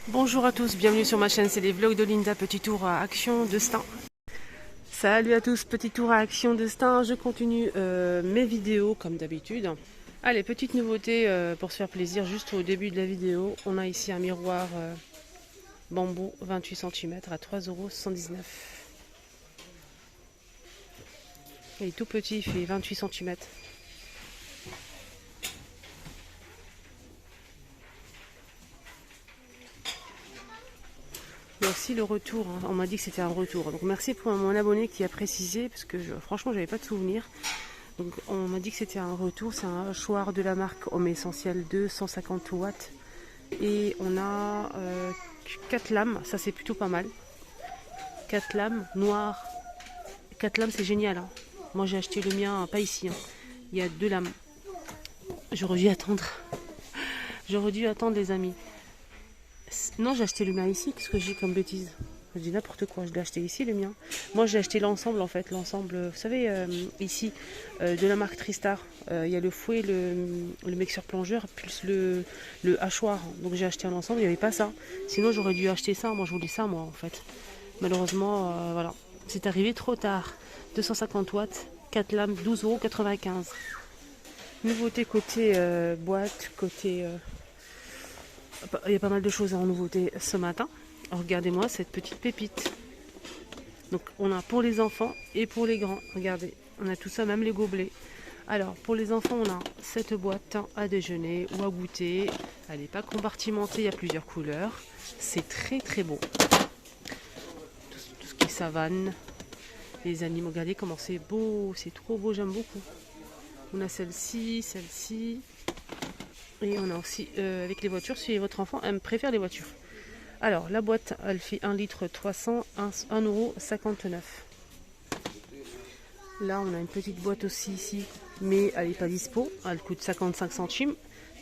Bonjour à tous, bienvenue sur ma chaîne, c'est les vlogs de Linda, petit tour à Action Destin. Salut à tous, petit tour à Action Destin, je continue mes vidéos comme d'habitude. Allez, petite nouveauté pour se faire plaisir, juste au début de la vidéo, on a ici un miroir bambou 28 cm à 3,79 €. Il est tout petit, il fait 28 cm. Il y a aussi le retour, hein. On m'a dit que c'était un retour. Donc merci pour mon abonné qui a précisé, parce que franchement j'avais pas de souvenir. Donc on m'a dit que c'était un retour, c'est un hachoir de la marque Homme Essentiel 2, 150 watts. Et on a 4 lames, ça c'est plutôt pas mal. 4 lames noires. 4 lames c'est génial, hein. Moi j'ai acheté le mien, pas ici, hein. Il y a 2 lames. J'aurais dû attendre. J'aurais dû attendre les amis. Non, j'ai acheté le mien ici, qu'est-ce que j'ai comme bêtise? Je dis n'importe quoi, je l'ai acheté ici le mien. Moi j'ai acheté l'ensemble en fait, l'ensemble, vous savez, ici, de la marque Tristar. Il y a le fouet, le mixeur plongeur, plus le hachoir. Donc j'ai acheté un ensemble, il n'y avait pas ça. Sinon j'aurais dû acheter ça, moi je voulais ça moi en fait. Malheureusement, voilà, c'est arrivé trop tard. 250 watts, 4 lames, 12,95 €. Nouveauté côté boîte, côté... il y a pas mal de choses en nouveauté ce matin. Regardez-moi cette petite pépite. Donc on a pour les enfants et pour les grands. Regardez, on a tout ça, même les gobelets. Alors pour les enfants, on a cette boîte à déjeuner ou à goûter. Elle n'est pas compartimentée, il y a plusieurs couleurs. C'est très très beau. Tout ce qui est savane, les animaux, regardez comment c'est beau, c'est trop beau, j'aime beaucoup. On a celle-ci, celle-ci. Et on a aussi avec les voitures, si votre enfant préfère les voitures. Alors, la boîte, elle fait 1 litre 300, 1,59 €. Là, on a une petite boîte aussi ici, mais elle n'est pas dispo. Elle coûte 55 centimes.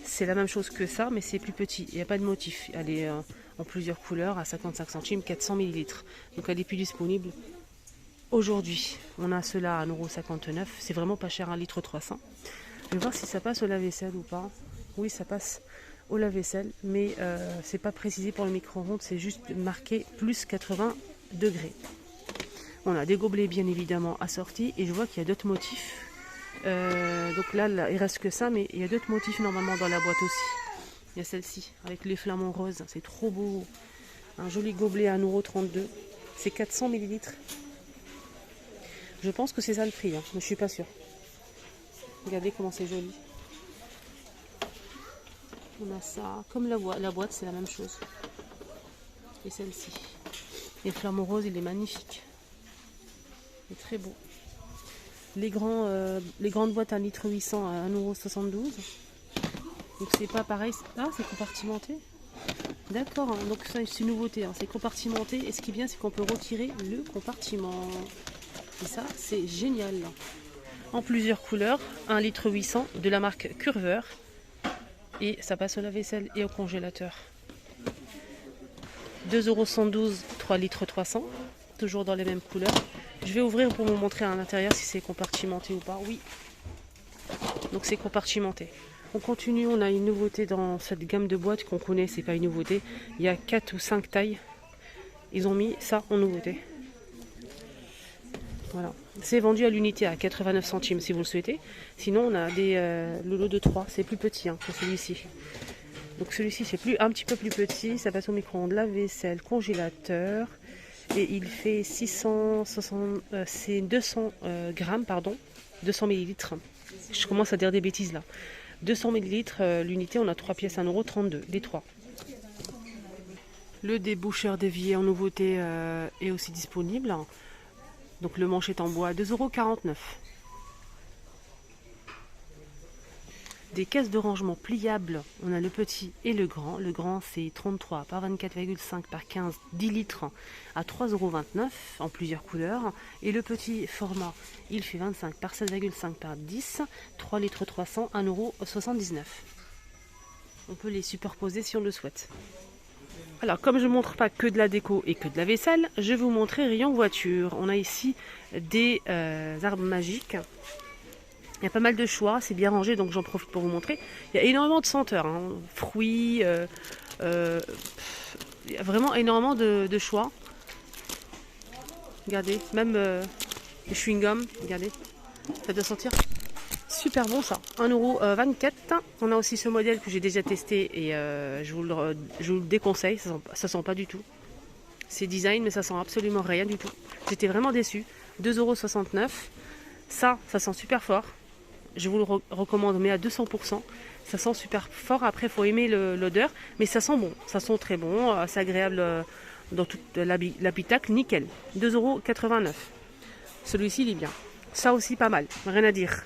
C'est la même chose que ça, mais c'est plus petit. Il n'y a pas de motif. Elle est en plusieurs couleurs à 55 centimes, 400 millilitres. Donc, elle n'est plus disponible aujourd'hui. On a cela à 1,59 €. C'est vraiment pas cher, 1 litre 300. Je vais voir si ça passe au lave-vaisselle ou pas. Oui, ça passe au lave-vaisselle, mais c'est pas précisé pour le micro-ondes, c'est juste marqué plus 80 degrés. On a des gobelets bien évidemment assortis et je vois qu'il y a d'autres motifs. Donc là, il reste que ça, mais il y a d'autres motifs normalement dans la boîte aussi. Il y a celle-ci avec les flamants roses, c'est trop beau. Un joli gobelet à 1,32 €. C'est 400 millilitres. Je pense que c'est ça le prix, hein, mais je suis pas sûre. Regardez comment c'est joli. On a ça, comme la boîte, c'est la même chose. Et celle-ci. Les flamants roses, il est magnifique. Il est très beau. Les grandes boîtes à 1,8 litre à 1,72 €. Donc c'est pas pareil. Ah, c'est compartimenté. D'accord, hein, donc ça c'est une nouveauté. Hein, c'est compartimenté. Et ce qui est bien, c'est qu'on peut retirer le compartiment. Et ça, c'est génial. En plusieurs couleurs. 1,8 litre de la marque Curver. Et ça passe au lave-vaisselle et au congélateur. 2,112 €, 3 litres 300. Toujours dans les mêmes couleurs. Je vais ouvrir pour vous montrer à l'intérieur si c'est compartimenté ou pas. Oui. Donc c'est compartimenté. On continue, on a une nouveauté dans cette gamme de boîtes qu'on connaît, c'est pas une nouveauté. Il y a 4 ou 5 tailles. Ils ont mis ça en nouveauté. Voilà. C'est vendu à l'unité à 89 centimes si vous le souhaitez. Sinon on a le lot de 3, c'est plus petit hein, que celui-ci. Donc celui-ci c'est un petit peu plus petit, ça passe au micro-ondes, lave-vaisselle, congélateur. Et il fait 660, c'est 200 grammes, pardon, 200 millilitres. Je commence à dire des bêtises là. 200 millilitres, l'unité, on a 3 pièces à 1,32 €, les 3. Le déboucheur d'évier en nouveauté est aussi disponible. Donc le manche est en bois, 2,49 €. Des caisses de rangement pliables, on a le petit et le grand. Le grand c'est 33 par 24,5 par 15, 10 litres à 3,29 € en plusieurs couleurs. Et le petit format, il fait 25 par 16,5 par 10, 3 litres 300, 1,79 €. On peut les superposer si on le souhaite. Alors comme je ne montre pas que de la déco et que de la vaisselle, je vais vous montrer rayon voiture. On a ici des arbres magiques. Il y a pas mal de choix, c'est bien rangé, donc j'en profite pour vous montrer. Il y a énormément de senteurs, hein. Fruits, vraiment énormément de choix. Regardez, même les chewing-gums, regardez, ça doit sentir super bon ça. 1,24 €. On a aussi ce modèle que j'ai déjà testé et je vous le déconseille, ça sent pas du tout. C'est design mais ça sent absolument rien du tout. J'étais vraiment déçue. 2,69 €. Ça sent super fort. Je vous le recommande, mais à 200%. Ça sent super fort. Après, il faut aimer l'odeur, mais ça sent bon. Ça sent très bon. C'est agréable dans toute l'habitacle. Nickel. 2,89 €. Celui-ci, il est bien. Ça aussi, pas mal. Rien à dire.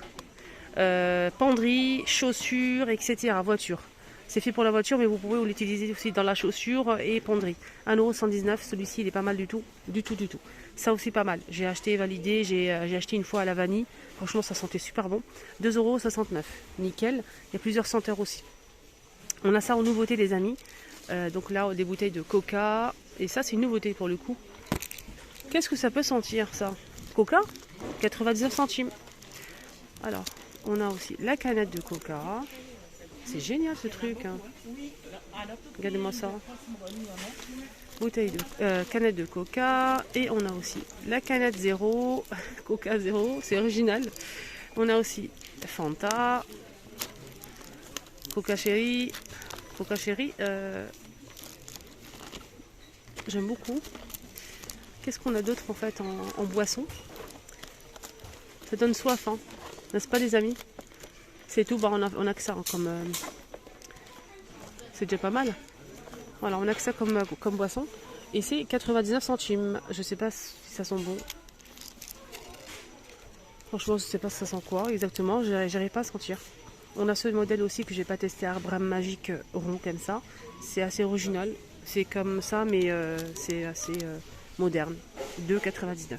Penderie, chaussures, etc. Voiture. C'est fait pour la voiture, mais vous pouvez l'utiliser aussi dans la chaussure et penderie. 1,119 €. Celui-ci, il est pas mal du tout. Du tout. Ça aussi, pas mal. J'ai acheté, validé. J'ai acheté une fois à la vanille. Franchement, ça sentait super bon. 2,69 €. Nickel. Il y a plusieurs senteurs aussi. On a ça en nouveauté, les amis. Donc là, des bouteilles de coca. Et ça, c'est une nouveauté pour le coup. Qu'est-ce que ça peut sentir, ça? Coca, 99 centimes. Alors, on a aussi la canette de coca. C'est génial ce truc. Hein. Regardez-moi ça. Bouteille de canette de coca. Et on a aussi la canette zéro. Coca zéro, c'est original. On a aussi Fanta. Coca Cherry. Coca Cherry. J'aime beaucoup. Qu'est-ce qu'on a d'autre en fait en boisson? Ça donne soif, hein. N'est-ce pas les amis? C'est tout, bah, on a que ça hein, comme c'est déjà pas mal. Voilà, on a que ça comme boisson. Et c'est 99 centimes. Je sais pas si ça sent bon. Franchement, je sais pas si ça sent quoi exactement. J'arrive pas à sentir. On a ce modèle aussi que j'ai pas testé, Arbre Magique rond comme ça. C'est assez original. C'est comme ça, mais c'est assez moderne. 2,99 €.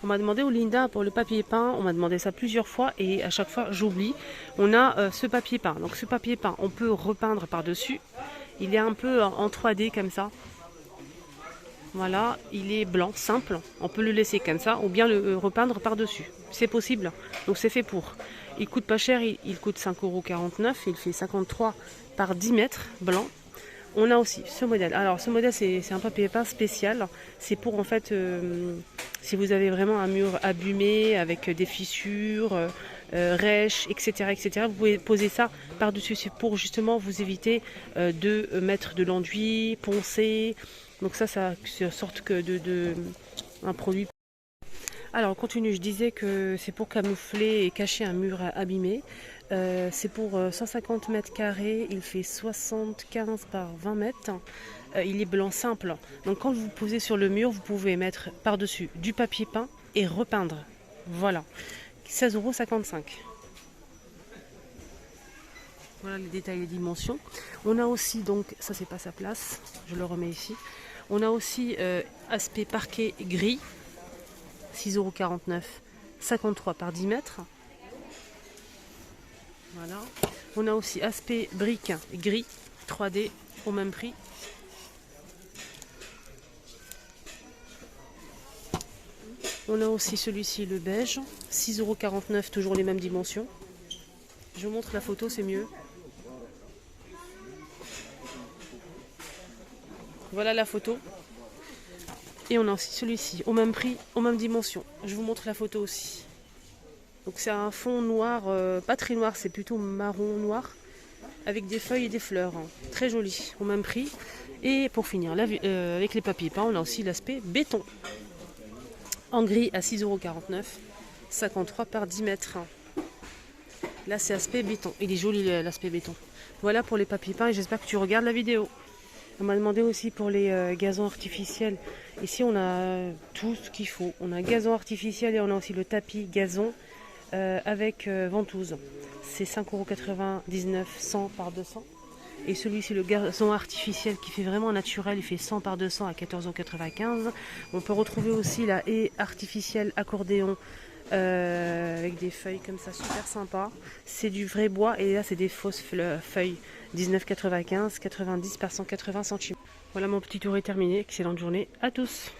On m'a demandé au Linda pour le papier peint, on m'a demandé ça plusieurs fois et à chaque fois j'oublie. On a ce papier peint. Donc ce papier peint, on peut repeindre par-dessus. Il est un peu en 3D comme ça. Voilà, il est blanc, simple. On peut le laisser comme ça ou bien le repeindre par-dessus. C'est possible. Donc c'est fait pour. Il coûte pas cher, il coûte 5,49 €. Il fait 53 par 10 mètres blanc. On a aussi ce modèle. Alors ce modèle c'est un papier peint spécial. C'est pour en fait si vous avez vraiment un mur abîmé avec des fissures, rêches, etc., vous pouvez poser ça par-dessus. C'est pour justement vous éviter de mettre de l'enduit, poncer. Donc ça sorte que de un produit. Alors on continue, je disais que c'est pour camoufler et cacher un mur abîmé. C'est pour 150 mètres carrés, il fait 75 par 20 mètres. Il est blanc simple. Donc quand vous posez sur le mur, vous pouvez mettre par-dessus du papier peint et repeindre. Voilà. 16,55 €. Voilà les détails, les dimensions. On a aussi, donc, ça c'est pas sa place, je le remets ici. On a aussi aspect parquet gris, 6,49 €, 53 par 10 mètres. Voilà. On a aussi aspect brique gris 3D au même prix. On a aussi celui-ci, le beige, 6,49 €, toujours les mêmes dimensions. Je vous montre la photo, c'est mieux. Voilà la photo. Et on a aussi celui-ci, au même prix, aux mêmes dimensions. Je vous montre la photo aussi. Donc c'est un fond noir, pas très noir, c'est plutôt marron noir, avec des feuilles et des fleurs. Hein. Très joli, au même prix. Et pour finir, avec les papiers peints, on a aussi l'aspect béton. En gris à 6,49 €, 53 par 10 mètres. Là c'est aspect béton. Il est joli l'aspect béton. Voilà pour les papiers peints et j'espère que tu regardes la vidéo. On m'a demandé aussi pour les gazons artificiels. Ici on a tout ce qu'il faut. On a un gazon artificiel et on a aussi le tapis gazon avec ventouse. C'est 5,99 €, 100 par 200. Et celui-ci, le gazon artificiel qui fait vraiment naturel, il fait 100 par 200 à 14,95 €. On peut retrouver aussi la haie artificielle accordéon avec des feuilles comme ça, super sympa. C'est du vrai bois et là c'est des fausses feuilles. 19,95 €, 90 par 180 centimes. Voilà, mon petit tour est terminé. Excellente journée à tous.